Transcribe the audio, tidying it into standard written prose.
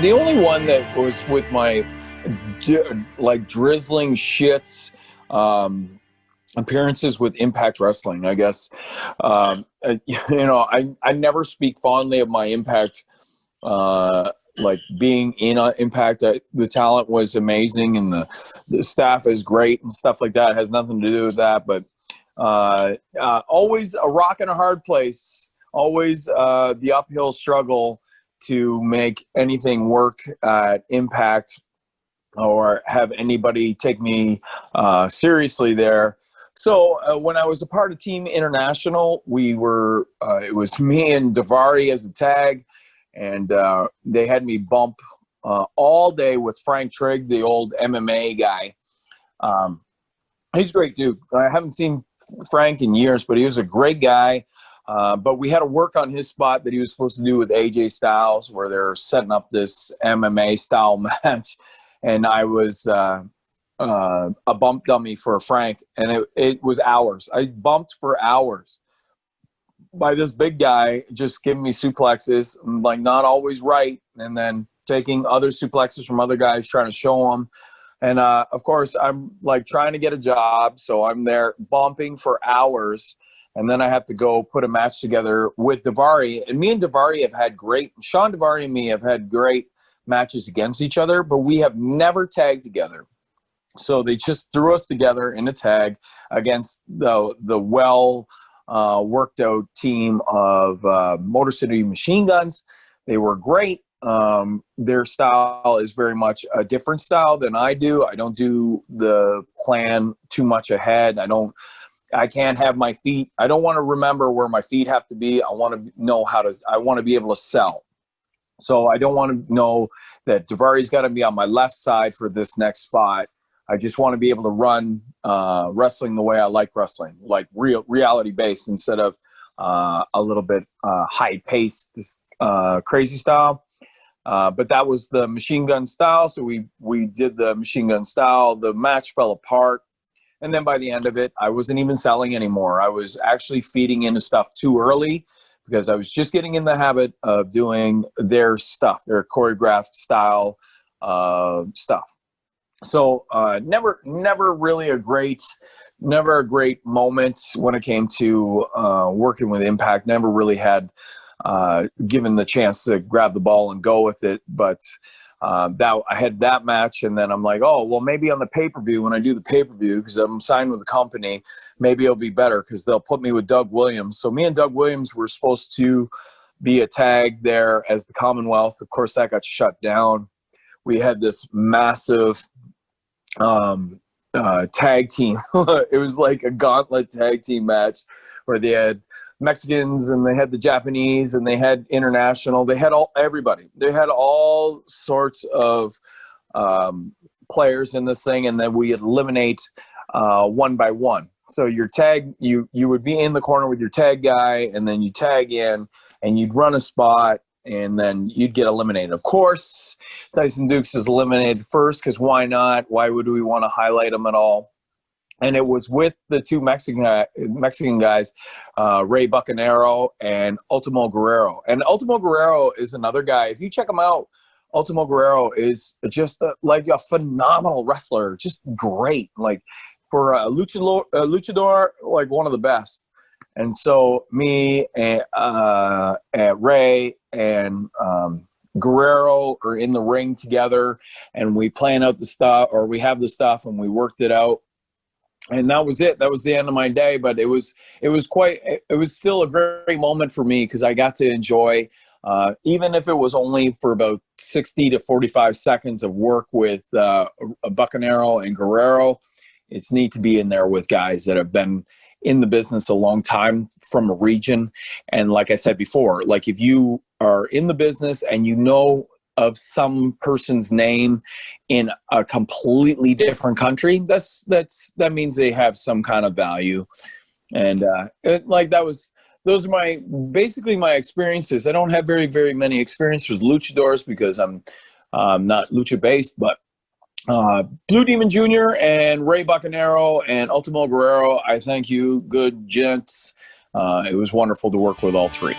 The only one that was with my like drizzling shits appearances with Impact Wrestling, I guess. I never speak fondly of my Impact, like being in Impact. The talent was amazing and the staff is great and stuff like that. It has nothing to do with that, but always a rock and a hard place, always the uphill struggle to make anything work at Impact or have anybody take me seriously there. So when I was a part of Team International, we were it was me and Davairi as a tag, and they had me bump all day with Frank Trigg, the old MMA guy. He's a great dude. I haven't seen Frank in years, but he was a great guy. But we had to work on his spot that he was supposed to do with AJ Styles, where they're setting up this MMA style match. And I was a bump dummy for Frank, and it was hours. I bumped for hours by this big guy just giving me suplexes, like not always right, and then taking other suplexes from other guys, trying to show them. And, of course, I'm like trying to get a job, so I'm there bumping for hours. And then I have to go put a match together with Davairi. And me and Davairi have had Shawn Davairi and me have had great matches against each other, but we have never tagged together. So they just threw us together in a tag against the worked out team of Motor City Machine Guns. They were great. Their style is very much a different style than I do. I don't do the plan too much ahead. I can't have my feet. I don't want to remember where my feet have to be. I want to know I want to be able to sell. So I don't want to know that Davairi's got to be on my left side for this next spot. I just want to be able to run wrestling the way I like wrestling, like reality based instead of a little bit high paced, crazy style. But that was the machine gun style. So we did the machine gun style. The match fell apart. And then by the end of it, I wasn't even selling anymore. I was actually feeding into stuff too early because I was just getting in the habit of doing their stuff, their choreographed style stuff. So never really a great moment when it came to working with Impact. Never really had given the chance to grab the ball and go with it. But I had that match, and then I'm like, oh, well, maybe on the pay-per-view, when I do the pay-per-view, because I'm signed with the company, maybe it'll be better because they'll put me with Doug Williams. So me and Doug Williams were supposed to be a tag there as the Commonwealth. Of course, that got shut down. We had this massive tag team. It was like a gauntlet tag team match where they had Mexicans and they had the Japanese and they had international. They had everybody. They had all sorts of players in this thing, and then we eliminate one by one. So your tag, you would be in the corner with your tag guy, and then you tag in, and you'd run a spot, and then you'd get eliminated. Of course, Tyson Dux is eliminated first because why not? Why would we want to highlight him at all? And it was with the two Mexican guys, Ray Bucanero and Ultimo Guerrero. And Ultimo Guerrero is another guy. If you check him out, Ultimo Guerrero is just like a phenomenal wrestler, just great. Like for a luchador, like one of the best. And so me and Ray and Guerrero are in the ring together, and we plan out the stuff, or we have the stuff, and we worked it out. And that was it. That was the end of my day. But it was still a great moment for me because I got to enjoy, even if it was only for about 60 to 45 seconds of work with Bucanero and Guerrero. It's neat to be in there with guys that have been in the business a long time from a region. And like I said before, like if you are in the business and you know of some person's name in a completely different country, that means they have some kind of value. And those are basically my experiences. I don't have very, very many experiences with luchadors because I'm not lucha based, but Blue Demon Jr. and Ray Bucanero and Ultimo Guerrero, I thank you, good gents. it was wonderful to work with all three.